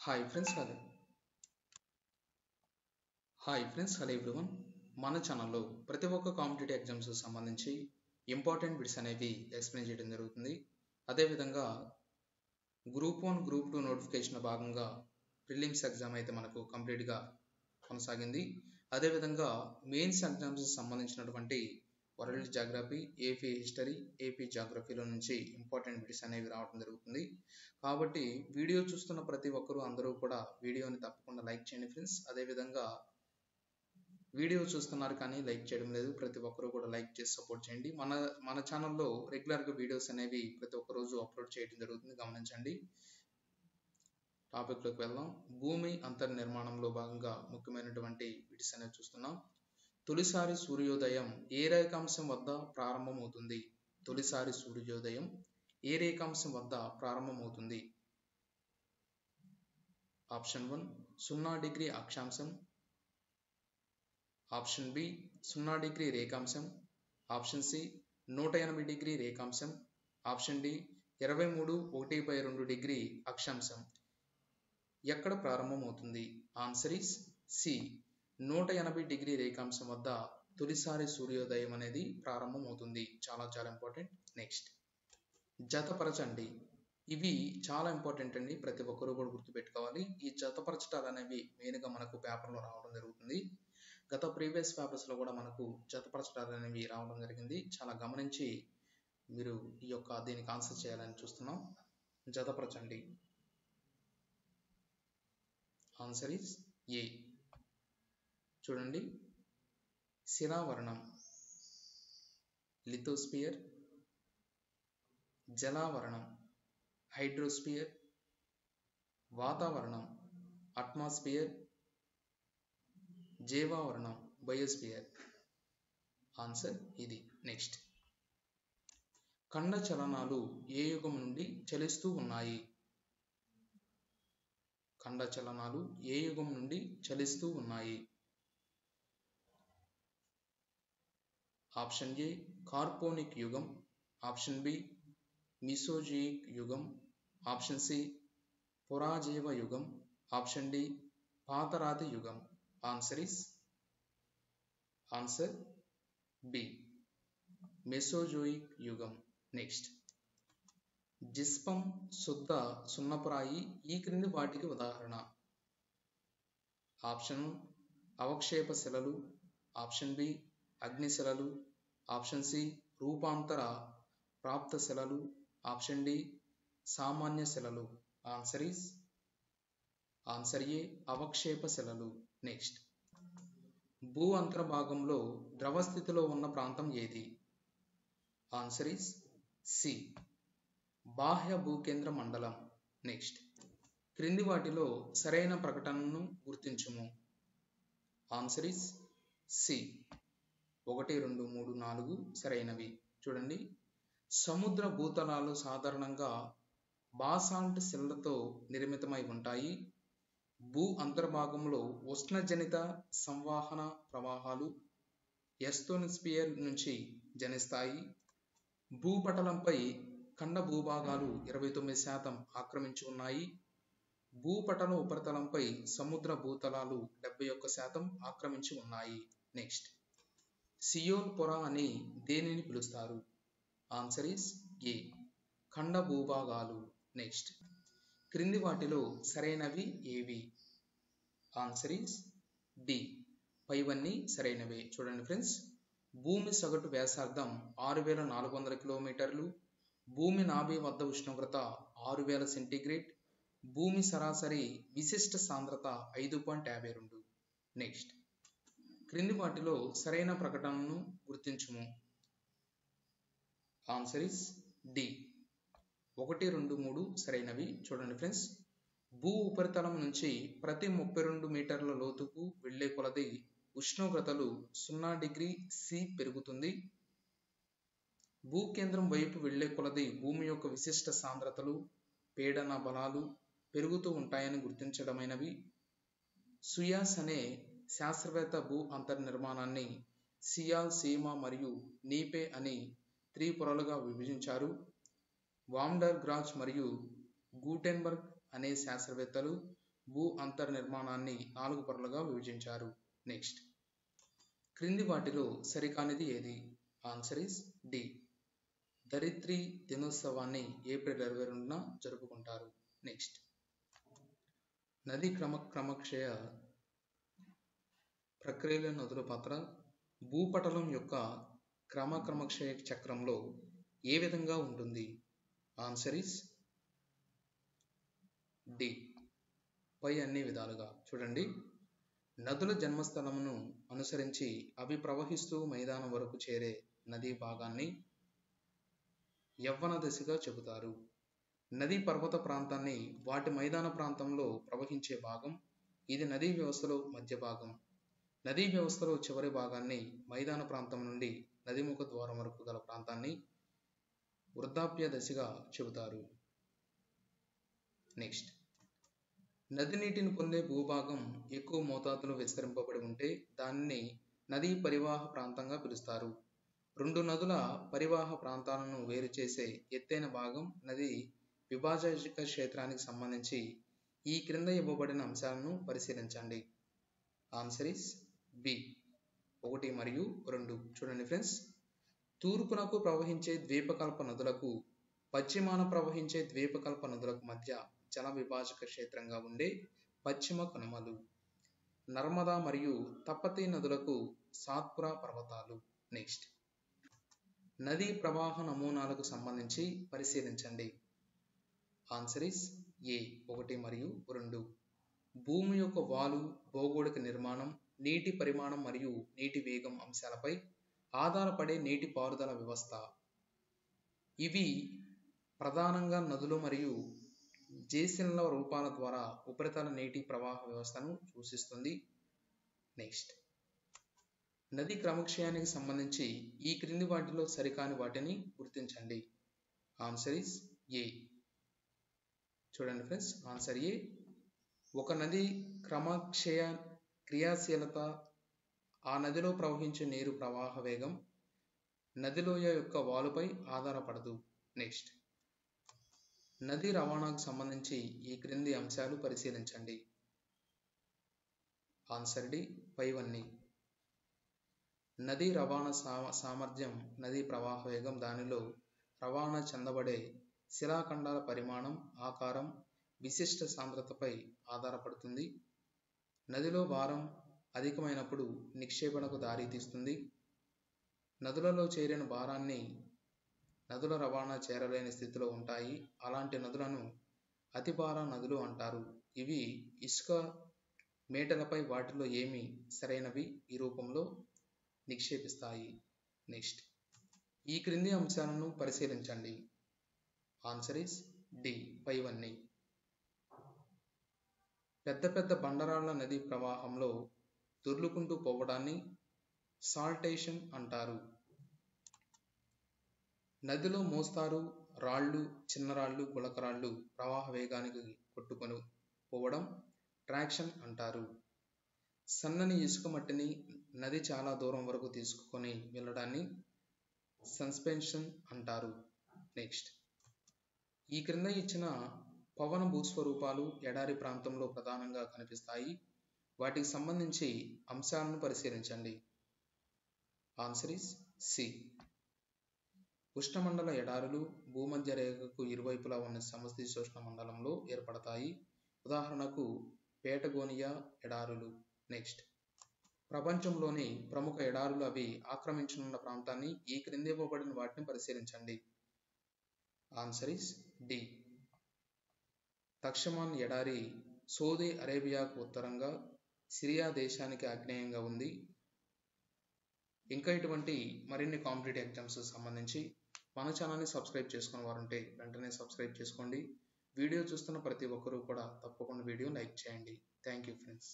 Hi friends hello hi friends hello everyone మన ఛానల్లో ప్రతి ఒక్క కాంపిటేటివ్ ఎగ్జామ్స్ సంబంధించి ఇంపార్టెంట్ బిట్స్ అనేవి ఎక్స్ప్లెయిన్ చేయడం జరుగుతుంది. అదేవిధంగా గ్రూప్ 1 గ్రూప్ 2 నోటిఫికేషన్ భాగంగా ప్రిలిమ్స్ ఎగ్జామ్ అయితే మనకు కంప్లీట్గా కొనసాగింది. అదేవిధంగా మెయిన్స్ ఎగ్జామ్స్ సంబంధించినటువంటి world geography, AP history, AP జాగ్రఫీలో నుంచి ఇంపార్టెంట్ బిట్స్ అనేవి రావడం జరుగుతుంది. కాబట్టి వీడియో చూస్తున్న ప్రతి ఒక్కరూ అందరూ కూడా వీడియోని తప్పకుండా లైక్ చేయండి ఫ్రెండ్స్. అదేవిధంగా వీడియో చూస్తున్నారు కానీ లైక్ చేయడం లేదు, ప్రతి ఒక్కరూ కూడా లైక్ చేసి సపోర్ట్ చేయండి. మన ఛానల్లో రెగ్యులర్గా వీడియోస్ అనేవి ప్రతి ఒక్క రోజు అప్లోడ్ చేయడం జరుగుతుంది, గమనించండి. టాపిక్లోకి వెళ్దాం. భూమి అంతర్నిర్మాణంలో భాగంగా ముఖ్యమైనటువంటి బిట్స్ అనేవి చూస్తున్నాం. తొలిసారి సూర్యోదయం ఏ రేఖాంశం వద్ద ప్రారంభమవుతుంది? తొలిసారి సూర్యోదయం ఏ రేఖాంశం వద్ద ప్రారంభమవుతుంది? ఆప్షన్ 1 0 డిగ్రీ అక్షాంశం, ఆప్షన్ బి 0 డిగ్రీ రేఖాంశం, ఆప్షన్ సి 180 డిగ్రీ రేఖాంశం, ఆప్షన్ డి 23 డిగ్రీ అక్షాంశం. ఎక్కడ ప్రారంభమవుతుంది? ఆన్సర్ ఈస్ సి 180 డిగ్రీ రేఖాంశం వద్ద తొలిసారి సూర్యోదయం అనేది ప్రారంభమవుతుంది. చాలా ఇంపార్టెంట్. నెక్స్ట్, జతపరచండి. ఇవి చాలా ఇంపార్టెంట్ అండి, ప్రతి ఒక్కరూ కూడా గుర్తుపెట్టుకోవాలి. ఈ జతపరచటాలు అనేవి మెయిన్గా మనకు పేపర్లో రావడం జరుగుతుంది. గత ప్రీవియస్ పేపర్స్లో కూడా మనకు జతపరచటాలు అనేవి రావడం జరిగింది. చాలా గమనించి మీరు దీనికి ఆన్సర్ చేయాలని చూస్తున్నాం. జతపరచండి. Answer is A. చూడండి, శిలావరణం, లిథోస్పియర్, జలావరణం, హైడ్రోస్పియర్, వాతావరణం, అట్మాస్పియర్, జీవావరణం, బయోస్పియర్. ఆన్సర్ ఇది. నెక్స్ట్, ఖండ చలనాలు ఏ యుగం నుండి చలిస్తూ ఉన్నాయి? ఖండ చలనాలు ఏ యుగం నుండి చలిస్తూ ఉన్నాయి? ఆప్షన్ ఏ కార్పోనిక్ యుగం, ఆప్షన్ బి మిసోజియిక్ యుగం, ఆప్షన్ సి పురాజీవ యుగం, ఆప్షన్ డి పాతరాతి యుగం. ఆన్సర్ బి మెసోజోయిక్ యుగం. నెక్స్ట్, జిస్పం, శుద్ధ సున్నపురాయి ఈ క్రింది వాటికి ఉదాహరణ? ఆప్షన్ అవక్షేప శిలలు, ఆప్షన్ బి అగ్నిశిలలు, ఆప్షన్ సి రూపాంతర ప్రాప్త శిలలు, ఆప్షన్ డి సామాన్య శిలలు. ఆన్సర్ ఏ అవక్షేప శిలలు. నెక్స్ట్, భూ అంతర్భాగంలో ద్రవ స్థితిలో ఉన్న ప్రాంతం ఏది? ఆన్సర్ ఈస్ సి బాహ్య భూకేంద్ర మండలం. నెక్స్ట్, క్రింది వాటిలో సరైన ప్రకటనను గుర్తించుము. ఆన్సర్ ఈస్ సి 1, 2, 3, 4 సరైనవి. చూడండి, సముద్ర భూతలాలు సాధారణంగా బాసాల్ట్ శిలలతో నిర్మితమై ఉంటాయి. భూ అంతర్భాగంలో ఉష్ణజనిత సంవహన ప్రవాహాలు ఎస్తోనిస్పియర్ నుంచి జనిస్తాయి. భూపటలంపై ఖండ భూభాగాలు 29% ఆక్రమించి ఉన్నాయి. భూపటల ఉపరితలంపై సముద్ర భూతలాలు 71% ఆక్రమించి ఉన్నాయి. నెక్స్ట్, సియోల్ పొర అని దేనిని పిలుస్తారు? Answer is A Khanda భూభాగాలు. Next, క్రింది వాటిలో సరైనవి ఏవి? ఆన్సర్ ఈస్ డి పైవన్నీ సరైనవే. చూడండి ఫ్రెండ్స్, భూమి సగటు వ్యాసార్థం 6400 కిలోమీటర్లు, భూమి నాభి వద్ద ఉష్ణోగ్రత 6000 సెంటీగ్రేడ్, భూమి సరాసరి విశిష్ట సాంద్రత 5.52. నెక్స్ట్, క్రింది వాటిలో సరైన ప్రకటనను గుర్తించుము. ఆన్సర్ ఈస్ డి 1, 2, 3 సరైనవి. చూడండి ఫ్రెండ్స్, భూ ఉపరితలం నుంచి ప్రతి 32 మీటర్ల లోతుకు వెళ్లే కొలది ఉష్ణోగ్రతలు 0 డిగ్రీ సి పెరుగుతుంది. భూకేంద్రం వైపు వెళ్లే కొలది భూమి యొక్క విశిష్ట సాంద్రతలు, పీడన బలాలు పెరుగుతూ ఉంటాయని గుర్తించడమైనవి. సుయాస్ అనే శాస్త్రవేత్త భూ అంతర్నిర్మాణాన్ని సియాల్, సీమా మరియు నీపే అని 3 పొరలుగా విభజించారు. వాండర్ గ్రాచ్ మరియు గూటెన్బర్గ్ అనే శాస్త్రవేత్తలు భూ అంతర్నిర్మాణాన్ని 4 పొరలుగా విభజించారు. నెక్స్ట్, క్రింది వాటిలో సరికానిది ఏది? Answer is D. ధరిత్రి దినోత్సవాన్ని ఏప్రిల్ 22న జరుపుకుంటారు. నెక్స్ట్, నది క్రమక్షయ ప్రక్రియలో నదుల పాత్ర భూపటలం యొక్క క్రమక్షయ చక్రంలో ఏ విధంగా ఉంటుంది? Answer is D. పై అన్ని విధాలుగా. చూడండి, నదుల జన్మస్థలమును అనుసరించి అవి ప్రవహిస్తూ మైదానం వరకు చేరే నదీ భాగాన్ని యవ్వన దశగా చెబుతారు. నదీ పర్వత ప్రాంతాన్ని వాటి మైదాన ప్రాంతంలో ప్రవహించే భాగం, ఇది నదీ వ్యవస్థలో మధ్య భాగం. నదీ వ్యవస్థలో చివరి భాగాన్ని మైదాన ప్రాంతం నుండి నదీముఖ ద్వారం వరకు గల ప్రాంతాన్ని వృద్ధాప్య దశగా చెబుతారు. నెక్స్ట్, నది నీటిని పొందే భూభాగం ఎక్కువ మోతాదులో విస్తరింపబడి ఉంటే దానిని నదీ పరివాహ ప్రాంతంగా పిలుస్తారు. 2 నదుల పరివాహ ప్రాంతాలను వేరు చేసే ఎత్తైన భాగం నది విభాజక క్షేత్రానికి సంబంధించి ఈ క్రింద ఇవ్వబడిన అంశాలను పరిశీలించండి. Answer is B. 1 మరియు 2. చూడండి ఫ్రెండ్స్, తూర్పునకు ప్రవహించే ద్వీపకల్ప నదులకు, పశ్చిమాన ప్రవహించే ద్వీపకల్ప నదులకు మధ్య జల విభాజక క్షేత్రంగా ఉండే పశ్చిమ కనుమలు. నర్మదా మరియు తపతీ నదులకు సాత్పురా పర్వతాలు. నెక్స్ట్, నదీ ప్రవాహ నమూనాలకు సంబంధించి పరిశీలించండి. Answer is a. 1 మరియు 2. భూమి యొక్క వాలు, భౌగోళిక నిర్మాణం, నీటి పరిమాణం మరియు నీటి వేగం అంశాలపై ఆధారపడే నీటి పారుదల వ్యవస్థ. ఇవి ప్రధానంగా నదులు మరియు జేసిన్ల రూపాల ద్వారా ఉపరితల నీటి ప్రవాహ వ్యవస్థను సూచిస్తుంది. నెక్స్ట్, నది క్రమక్షయానికి సంబంధించి ఈ క్రింది వాటిలో సరికాని వాటిని గుర్తించండి. Answer is a. చూడండి ఫ్రెండ్స్, ఆన్సర్ ఏ. ఒక నది క్రమక్షయ క్రియాశీలత ఆ నదిలో ప్రవహించే నీరు ప్రవాహ వేగం నదిలోయ యొక్క వాలుపై ఆధారపడదు. నెక్స్ట్, నదీ రవాణాకు సంబంధించి ఈ క్రింది అంశాలు పరిశీలించండి. Answer D. పైవన్నీ. నదీ రవాణా సామర్థ్యం, నదీ ప్రవాహ వేగం, దానిలో రవాణా చెందబడే శిలాఖండాల పరిమాణం, ఆకారం, విశిష్ట సాంద్రతపై ఆధారపడుతుంది. నదిలో భారం అధికమైనప్పుడు నిక్షేపణకు దారితీస్తుంది. నదులలో చేరిన భారాన్ని నదుల రవాణా చేరలేని స్థితిలో ఉంటాయి. అలాంటి నదులను అతిభార నదులు అంటారు. ఇవి ఇసుక మేటలపై వాటిలో ఏమి సరైనవి ఈ రూపంలో నిక్షేపిస్తాయి. నెక్స్ట్, ఈ క్రింది అంశాలను పరిశీలించండి. Answer is D. పైవన్నీ. పెద్ద పెద్ద బండరాళ్ల నదీ ప్రవాహంలో దొర్లుకుంటూ పోవడాన్ని సాల్టేషన్ అంటారు. నదిలో మోస్తారు రాళ్ళు, చిన్న రాళ్ళు, గులకరాళ్ళు ప్రవాహ వేగానికి కొట్టుకొని పోవడం ట్రాక్షన్ అంటారు. సన్నని ఇసుక మట్టిని నది చాలా దూరం వరకు తీసుకొని వెళ్ళడాన్ని సస్పెన్షన్ అంటారు. నెక్స్ట్, ఈ క్రింద ఇచ్చిన పవన భూస్వరూపాలు ఎడారి ప్రాంతంలో ప్రధానంగా కనిపిస్తాయి. వాటికి సంబంధించి అంశాలను పరిశీలించండి. Answer is C. ఉష్ణమండల ఎడారులు భూమధ్య రేఖకు ఇరువైపులా ఉన్న సమశీతోష్ణ మండలంలో ఏర్పడతాయి. ఉదాహరణకు పేటగోనియా ఎడారులు. నెక్స్ట్, ప్రపంచంలోని ప్రముఖ ఎడారులు అవి ఆక్రమించనున్న ప్రాంతాన్ని ఈ క్రింది ఇవ్వబడిన వాటిని పరిశీలించండి. Answer is D. తక్షమాన్ ఎడారి సౌదీ అరేబియాకు ఉత్తరంగా, సిరియా దేశానికి ఆగ్నేయంగా ఉంది. ఇంకా ఇటువంటి మరిన్ని కాంపిటేటివ్ ఎగ్జామ్స్ సంబంధించి మన ఛానల్ని సబ్స్క్రైబ్ చేసుకున్న వారు ఉంటే వెంటనే సబ్స్క్రైబ్ చేసుకోండి. వీడియో చూస్తున్న ప్రతి ఒక్కరూ కూడా తప్పకుండా వీడియో లైక్ చేయండి. Thank you friends.